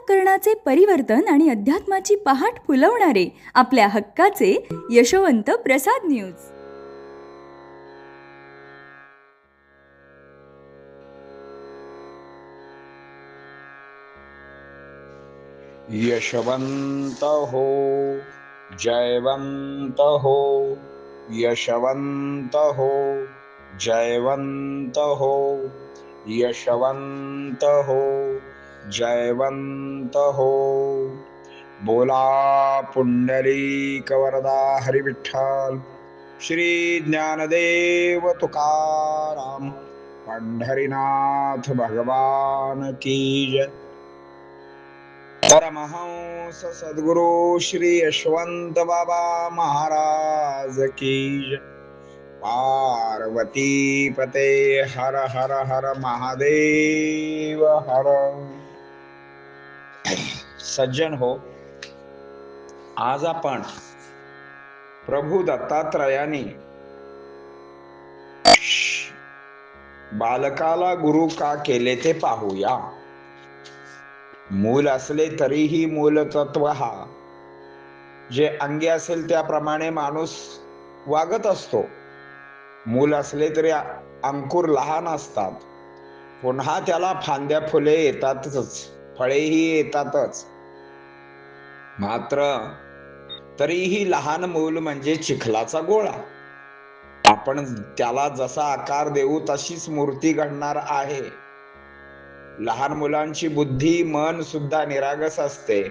अंतःकरणाचे परिवर्तन आणि अध्यात्माची पहाट फुलवणारे आपल्या हक्काचे यशवंत प्रसाद न्यूज. यशवंत हो, जयवंत हो, यशवंत हो, जयवंत हो, यशवंत हो, जयवंत हो. बोला पुंडलिक वरदा हरी विठ्ठल, श्री ज्ञानदेव तुकाराम, पंढरीनाथ भगवान की जय. परमहंस सद्गुरु श्री यशवंत बाबा महाराज की जय. पार्वती पते हर हर हर महादेव हर. सज्जन हो, आज आपण प्रभू दत्तात्रयाने बालकाला गुरु का केले ते पाहूया. मूल असले तरीही मूलतत्व हा जे अंगी असेल त्याप्रमाणे माणूस वागत असतो. मूल असले तरी अंकुर लहान असतात, पुन्हा त्याला फांद्या फुले येतातच, फळेही येतातच. मात्र तरीही लहान मूल म्हणजे चिखलाचा गोळा. आपण त्याला जसा आकार देऊ तशीच मूर्ती घडणार आहे. लहान मुलांची बुद्धी, मन सुद्धा निरागस असते.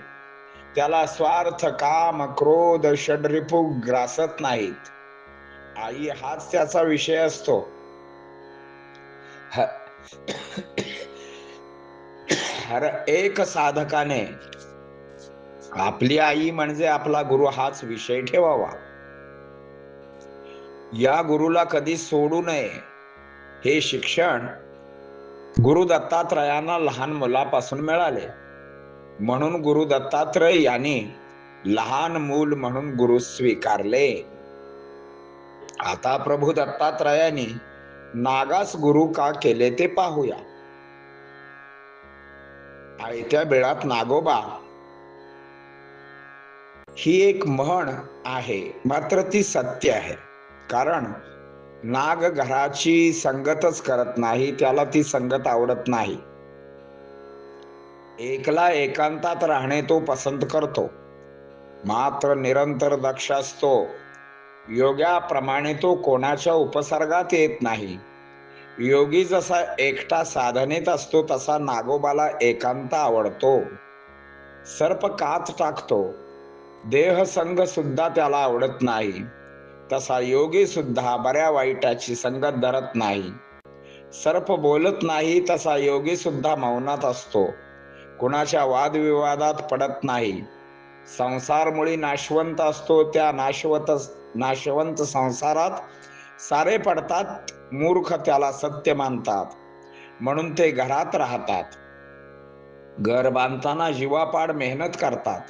त्याला स्वार्थ, काम, क्रोध, षड्रिपू ग्रासत नाहीत. आई हाच त्याचा विषय असतो. हर एक साधकाने आपली आई म्हणजे आपला गुरु हाच विषय ठेवावा. या गुरुला कधी सोडू नये. हे शिक्षण गुरु दत्तात्रयांना लहान मुलापासून मिळाले. म्हणून गुरु दत्तात्रय यांनी लहान मूल म्हणून गुरु स्वीकारले. आता प्रभू दत्तात्रयांनी नागास गुरु का केले ते पाहूया. आयत्या बिळात नागोबा ही एक म्हण आहे, मात्र ती सत्य आहे. कारण नाग घराची संगतच करत नाही, त्याला ती संगत आवडत नाही. एकला एकांतात राहणे तो पसंत करतो. मात्र निरंतर दक्ष असतो. योग्याप्रमाणे तो कोणाच्या उपसर्गात येत नाही. योगी जसा एकटा साधनेत असतो तसा नागोबाला एकांत आवडतो. सर्प कात टाकतो, देह संग सुद्धा त्याला आवडत नाही. तसा योगी सुद्धा बऱ्या वाईटाची संगत धरत नाही. सर्प बोलत नाही तसा योगी सुद्धा मौनात असतो. कुणाच्या वादविवादात पडत नाही. संसारमुळी नाशवंत असतो. त्या नाशवंत संसारात सारे पडतात. मूर्ख त्याला सत्य मानतात, म्हणून ते घरात राहतात. घर बांधताना जीवापाड मेहनत करतात.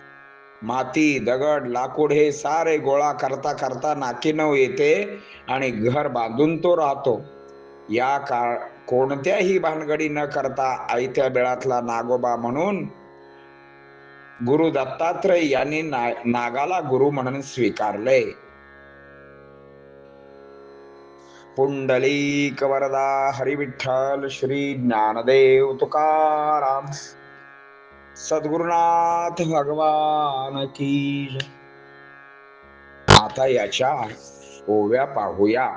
माती, दगड, लाकूड हे सारे गोळा करता करता नाकीनऊ येते आणि घर बांधून तो राहतो. या कोणत्याही भानगडी न करता आयत्या बिळातला नागोबा म्हणून गुरु दत्तात्रय यांनी नागाला गुरु म्हणून स्वीकारले. पुंडलिक वरदा हरी विठ्ठल, श्री ज्ञानदेव तुकाराम, सद्गुरुनाथ भगवान की जय. आता याच्या ओव्या पाहूया.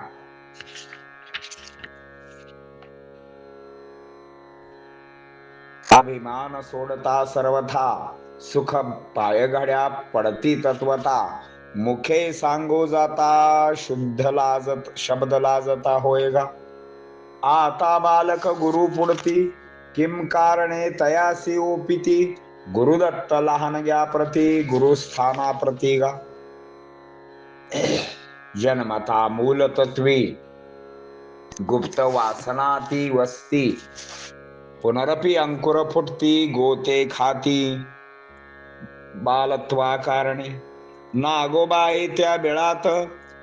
अभिमान सोडता सर्वथा, सुख पायघड्या पडती तत्वता. मुखे सांगो जाता, शुद्ध लाजत शब्द लाजता होयगा. आता बालक गुरु पुढती, किम कारणे तयासी ओपिती. गुरुदत्त लहानग्या प्रती, गुरुस्थाना प्रती गा. जन्मता मूल तत्वी, गुप्त वासनाती वस्ती. पुनरपि अंकुर फुटती, गोते खाती बालत्वा कारणे. नागोबा त्या बिळात,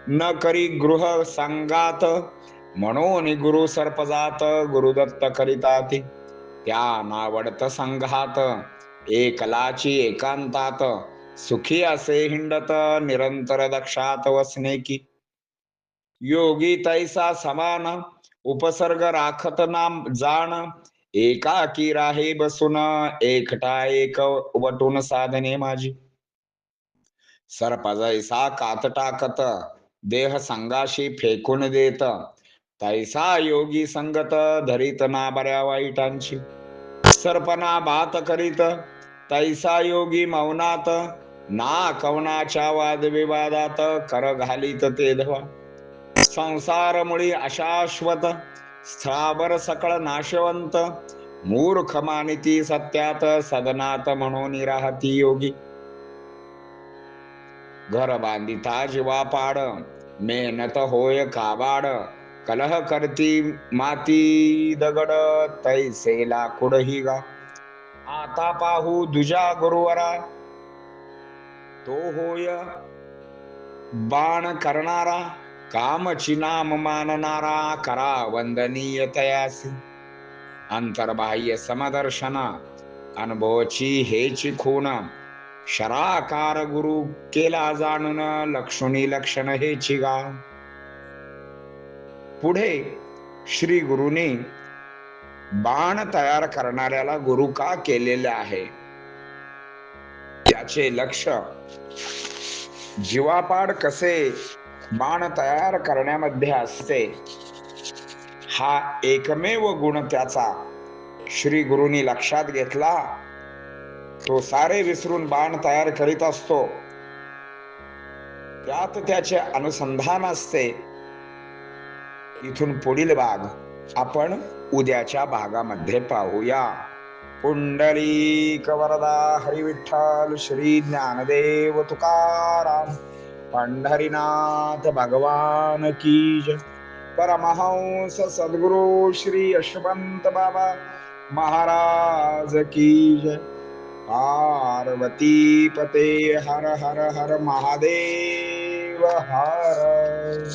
न करी गृह संगात. म्हणून गुरु सर्पजात, गुरुदत्त करिताती. त्या नावडत संघात, एकलाची एकांतात सुखी असे हिंडत निरंतर दक्षात वसने की. योगी तैसा समान उपसर्ग राखत नाम जाण. एकाकी राहे बसून एकटा एक वटून साधने माझी. सर्प जैसा कात टाकत देह संगाशी फेकून देत. तैसा योगी संगत धरीत ना बऱ्या वाईटांची. सर्पना बात करीत तैसा योगी मौनात. ना कवनाच्या वादविवादात कर घालीत ते धवा. संसार मुळी अशाश्वत स्थळावर सकळ नाशवंत. मूर्ख मानिती सत्यात सदनात म्हणून राहती योगी. घर बांधिता जीवा पाड मेहनत होय काबाड. कलह करती माती दगड तैसे लाकूड ही गा. आता पाहू दुजा गुरुवरा तो होय बाण करणारा. कामची नाम मानणारा करा वंदनीय तयासी. अंतर्बाह्य समदर्शन अनुभवची हेची खूण. शराकार गुरु केला जाणून लक्षणी लक्षण हेची गा. पुढे श्री गुरुनी बाण तयार करणाऱ्याला गुरु का केलेले आहे त्याचे लक्ष जीवापाड कसे बाण तयार करण्यामध्ये असते हा एकमेव गुण त्याचा श्री गुरुनी लक्षात घेतला. तो सारे विसरून बाण तयार करीत असतो. त्यात त्याचे अनुसंधान असते. इथून पुढील भाग आपण उद्याच्या भागामध्ये पाहूया. पुंडलिक वरदा हरी विठ्ठल श्री ज्ञानदेव तुकाराम पंढरीनाथ भगवान की जय. परमहंस सद्गुरु श्री यशवंत बाबा महाराज की जय. पार्वती पते हर हर हर महादेव हर.